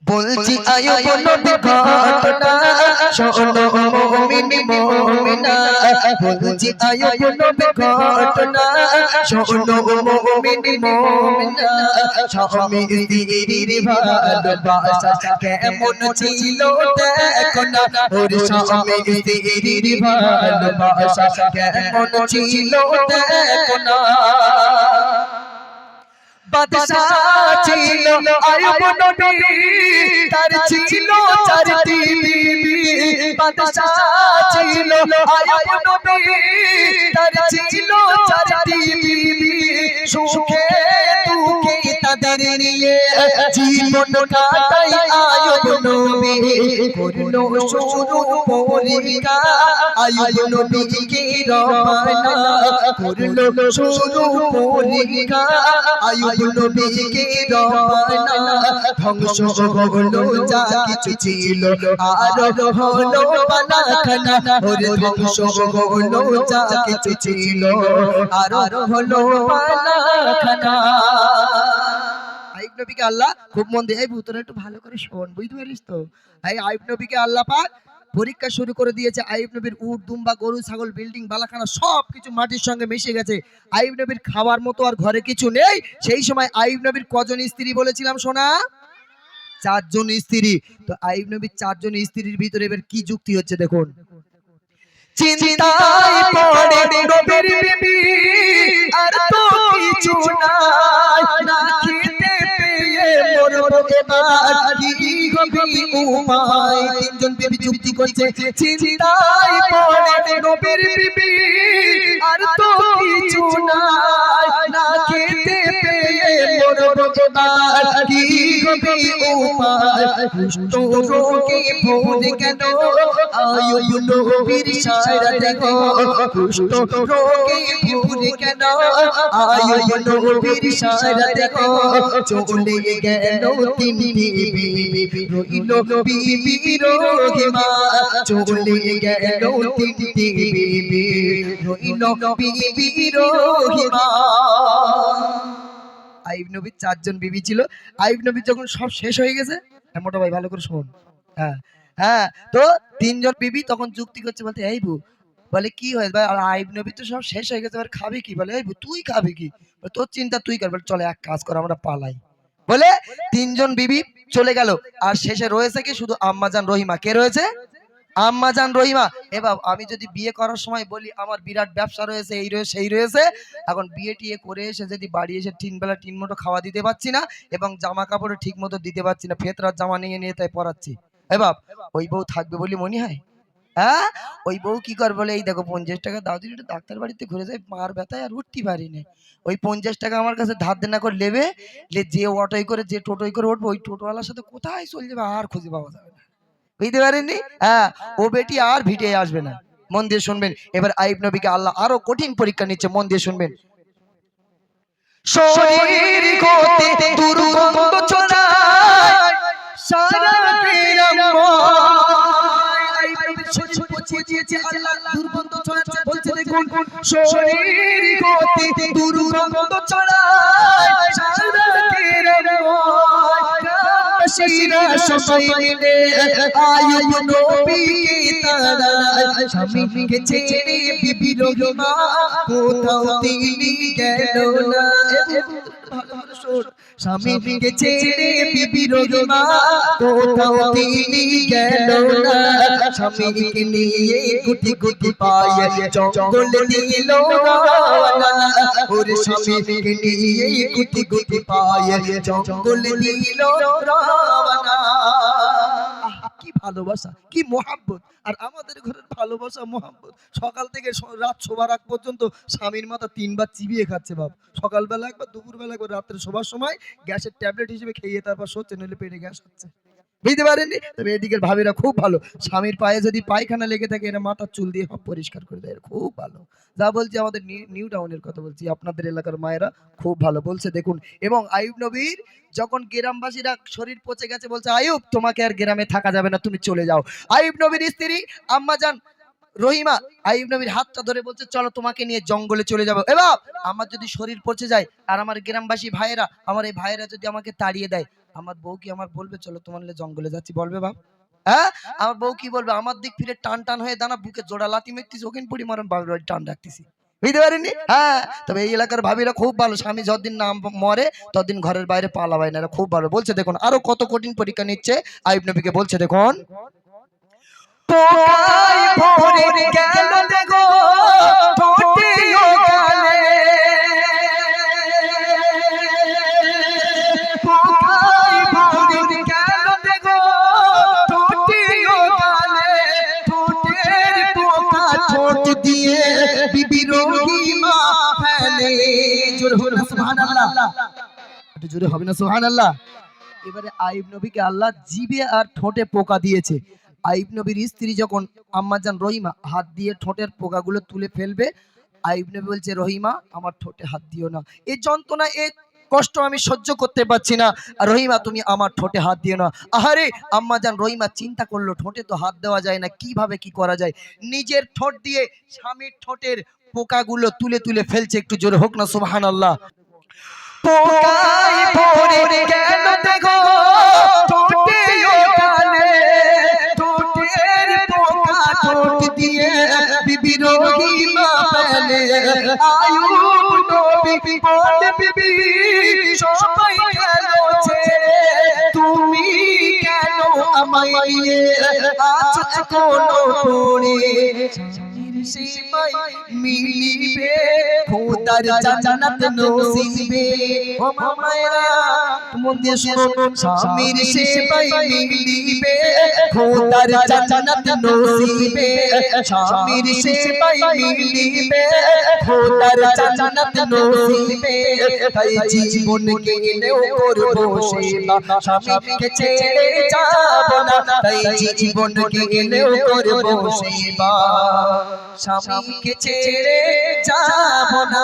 বলছি আয়ুব নবীর ঘটনা শোনো মুমিন মুমিনা বলছি আয়ুব নবীর ঘটনা শোনো মুমিন মুমিনা স্বামী স্ত্রীর ভালোবাসা কেমন ছিল দেখো না ওরে স্বামী স্ত্রীর ভালোবাসা কেমন ছিল দেখো না বাদশাহ ছিল আয়ুব নবী তার ছিল চারটি বিবি বাদশাহ ছিল আয়ুব নবী তার ছিল চারটি বিবি সুখে দুঃখে তাদের নিয়ে জীবন কাটাই আয়ুব নবী করলো শুরু পরীক্ষা আয়ুব নবীকে রবানা করলো শুরু পরীক্ষা আয়ুব নবীকে রবানা ধ্বংস হলো যা কিছু ছিল আর হলো বালাখানা ওরে ধ্বংস হলো যা কিছু ছিল আর হলো বালাখানা আইয়ুব নবীকে আল্লাহ খুব মন দিয়ে এই ভূতরা একটু ভালো করে শোন বুঝতে পারিস তো এই আইয়ুব নবীকে আল্লাহ পাক পরীক্ষা শুরু করে দিয়েছে আইয়ুব নবীর উট দুম্বা গরু ছাগল বিল্ডিং বালাখানা সবকিছু মাটির সঙ্গে মিশে গেছে আইয়ুব নবীর খাবার মতো আর ঘরে কিছু নেই সেই সময় আইয়ুব নবীর কজন স্ত্রী বলেছিলাম সোনা চারজন স্ত্রী তো আইয়ুব নবীর চারজন স্ত্রীর ভিতরে এবার কি যুক্তি হচ্ছে দেখুন চিন্তায় পড়ে নবীর বিবি আর তো কিছু নাই না খেতে পেয়ে মরবো এবার কি হবে উপায় তিনজন বিবি যুক্তি করছে চিন্তায় পড়ে নবীর বিবি আর তো কিছু নাই না খেতে পেয়ে মরবো এবার কি হবে উপায় কুষ্ঠ রোগে ভরে কেন আয়ুব নবীর সারা দেখো কুষ্ঠ রোগে ভরে কেন আয়ুব নবীর সারা দেখো চলে গেল তিনটি বিবি রইল বিবি রহিমা চলে গেল তিনটি বিবি রইল বিবি রহিমা আইয়ুব নবীর চারজন বিবি ছিল আইয়ুব নবী যখন সব শেষ হয়ে গেছে মোটা ভাই ভালো করে শোন হ্যাঁ হ্যাঁ তো তিনজন বিবি তখন যুক্তি করছে বলতে এই বউ বলে কি হয়েছে ভাই আর আইয়ুব নবী তো সব শেষ হয়ে গেছে এবার খাবি কি বলে এই বউ তুই খাবি কি তোর চিন্তা তুই কর বলে চলে এক কাজ কর আমরা পালাই বলে তিনজন বিবি চলে গেল আর শেষে রয়েছে কি শুধু আম্মাজান রহিমা কে রয়েছে আম্মাজান রহিমা এবার আমি যদি বিয়ে করার সময় বলি আমার বিরাট ব্যবসা রয়েছে এই রয়েছে সেই রয়েছে এখন বিয়ে টিয়ে করে এসে যদি বাড়ি এসে তিন বেলা তিন মুঠো খাওয়া দিতে পারছি না এবং জামা কাপড় ঠিক মতো দিতে পারছি না ফেতরার জামা নিয়ে নিয়ে তাই পরাচ্ছি এবার ওই বউ থাকবে বলি মনে হয় হ্যাঁ ওই বউ কি কর বলে এই দেখো 50 টাকা দাও দিন একটু ডাক্তার বাড়িতে ঘুরে যাই মার ব্যথায় আর উঠতে পারি না ওই 50 টাকা আমার কাছে ধার দেনা করে নেবে যে অটোই করে যে টোটোই করে উঠবো ওই টোটোওয়ালার সাথে কোথায় চলে যাবে আর খুঁজে পাওয়া যাবে না বুঝতে পারেননি হ্যাঁ ও বেটি আর ভিটে আসবে না মন দিয়ে শুনবেন এবার আইয়ুব নবীকে আল্লাহ আরো কঠিন পরীক্ষা নিচ্ছে মন দিয়ে শুনবেন শরীর হতে দুর্গন্ধ ছড়ায় সারা গ্রামময় আইয়ুব নবীর শরীর পচিয়ে দিয়েছে আল্লাহ দুর্গন্ধ ছড়াচ্ছে বলছে দেখুন শরীর হতে দুর্গন্ধ ছড়ায় সারা গ্রামময় শিরা সবাই মিলে আইয়ুব নবীকে তারা স্বামীকে ছেড়ে বিবি রহিমা কোথাও তিনি গেল না স্বামীকে ছেড়ে বিবি রহিমা কোথাও তিনি গেল না স্বামীকে নিয়ে গুটি গুটি পায়ে জঙ্গলে নিল রওনা ওরে স্বামীকে নিয়ে গুটি গুটি পায়ে জঙ্গলে নিল রওনা কি ভালোবাসা কি মোহাব্বত আর আমাদের ঘরের ভালোবাসা মোহাব্বত সকাল থেকে রাত শোবার আগ পর্যন্ত স্বামীর মাথা 3 বার চিবিয়ে খাচ্ছে বাপ সকালবেলা একবার দুপুরবেলা একবার রাত্রে শোবার সময় গ্যাসের ট্যাবলেট হিসেবে খেয়ে তারপর সচ্ছে নইলে পেটে গ্যাস হচ্ছে বুঝতে পারেননি তবে এদিকের ভাবিরা খুব ভালো স্বামীর পায়ে যদি পায়খানা লেগে থাকে এরা মাথার চুল দিয়ে সব পরিষ্কার করে দেয় খুব ভালো যা বলছি আমাদের নিউ টাউনের কথা বলছি আপনাদের এলাকার মায়েরা খুব ভালো বলছে দেখুন এবং আইয়ুব নবীর যখন গ্রামবাসীরা শরীর পচে গেছে বলছে আইয়ুব তোমাকে আর গ্রামে থাকা যাবে না তুমি চলে যাও আইয়ুব নবীর স্ত্রী আম্মাজান রহিমা আইয়ুব নবীর হাতটা ধরে বলছে চলো তোমাকে নিয়ে জঙ্গলে চলে যাবো এবার আমার যদি শরীর পচে যায় আর আমার গ্রামবাসী ভাইয়েরা আমার এই ভাইয়েরা যদি আমাকে তাড়িয়ে দেয় আমার বউ কি আমার বলবে চলো তোমার জঙ্গলে যাচ্ছি, বলবে বাপ? হ্যাঁ, আমার বউ কি বলবে? আমার দিক ফিরে টান টান হয়ে দানা বুকে জোড়া লাথি মেরতিস, ওখানে পড়ি মারন বাবার বাড়ি টান রাখতেছি, বুঝতে পারিনি? হ্যাঁ, তবে এই এলাকার ভাবিরা খুব ভালো, স্বামী যতদিন না মরে ততদিন ঘরের বাইরে পালাবাই না, এরা খুব ভালো। বলছে দেখুন আরো কত কঠিন পরীক্ষা নিচ্ছে আইয়ুব নবীকে, বলছে দেখুন, পোকায় ভরে গেল দেখো ঠোঁটে ও গালে, পোকায় ভরে গেল দেখো ঠোঁটে ও গালে, ঠোঁটের পোকা ঠোঁট দিয়ে বিবির রহিমা ফেলে। জোরে হবে না সুবহানাল্লাহ? একটু জোরে হবে না সুবহানাল্লাহ? এবারে আইয়ুব নবীকে আল্লাহ জিভে আর ঠোঁটে পোকা দিয়েছে। আইয়ুব নবীর স্ত্রী যখন আম্মাজান রহিমা হাত দিয়ে ঠোঁটের পোকাগুলো তুলে ফেলবে, আইয়ুব নবী বলছে রহিমা আমার ঠোঁটে হাত দিও না, এই যন্ত্রণা এই কষ্ট আমি সহ্য করতে পারছি না, আর রহিমা তুমি আমার ঠোঁটে হাত দিও না। আহারে আম্মাজান রহিমা চিন্তা করলো ঠোঁটে তো হাত দেওয়া যায় না, কিভাবে কি করা যায়, নিজের ঠোঁট দিয়ে স্বামীর ঠোঁটের পোকাগুলো তুলে তুলে ফেলছে। একটু জোরে হোক না সুবহানাল্লাহ? পোকায় ভরে গেল দেখো ঠোঁটে ও গালে, ঠোঁটের পোকা ঠোঁট দিয়ে বিবি রহিমা ফেলে। আইয়ুব নবী বলে বিবি সবাই গেল ছেড়ে, তুমি কেন আমায় নিয়ে আছো এখনো পড়ে, সেবাই মিলিবে খোদার জান্নাত নসিবে। ও মায়েরা মন দিয়ে শুনুন, স্বামীর সেবাই মিলিবে খোদার জান্নাত নসিবে, স্বামীর সেবাই মিলিবে খোদার জান্নাত নসিবে। তাই জীবন গেলেও করব সেবা, স্বামীকে ছেড়ে যাব না, তাই জীবন গেলেও করব সেবা, স্বামীকে ছেড়ে যাব না।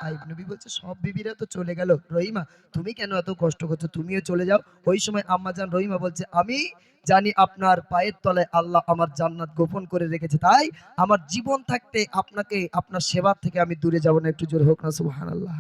আইয়ুব নবী বলছে সব বিবিরা তো চলে গেল, রহিমা তুমি কেন এত কষ্ট করছো, তুমিও চলে যাও। ওই সময় আম্মাজান রহিমা বলছে আমি জানি আপনার পায়ের তলায় আল্লাহ আমার জান্নাত গোপন করে রেখেছে, তাই আমার জীবন থাকতে আপনাকে আপনার সেবা থেকে আমি দূরে যাব না। একটু জোরে হোক না সুবহানাল্লাহ?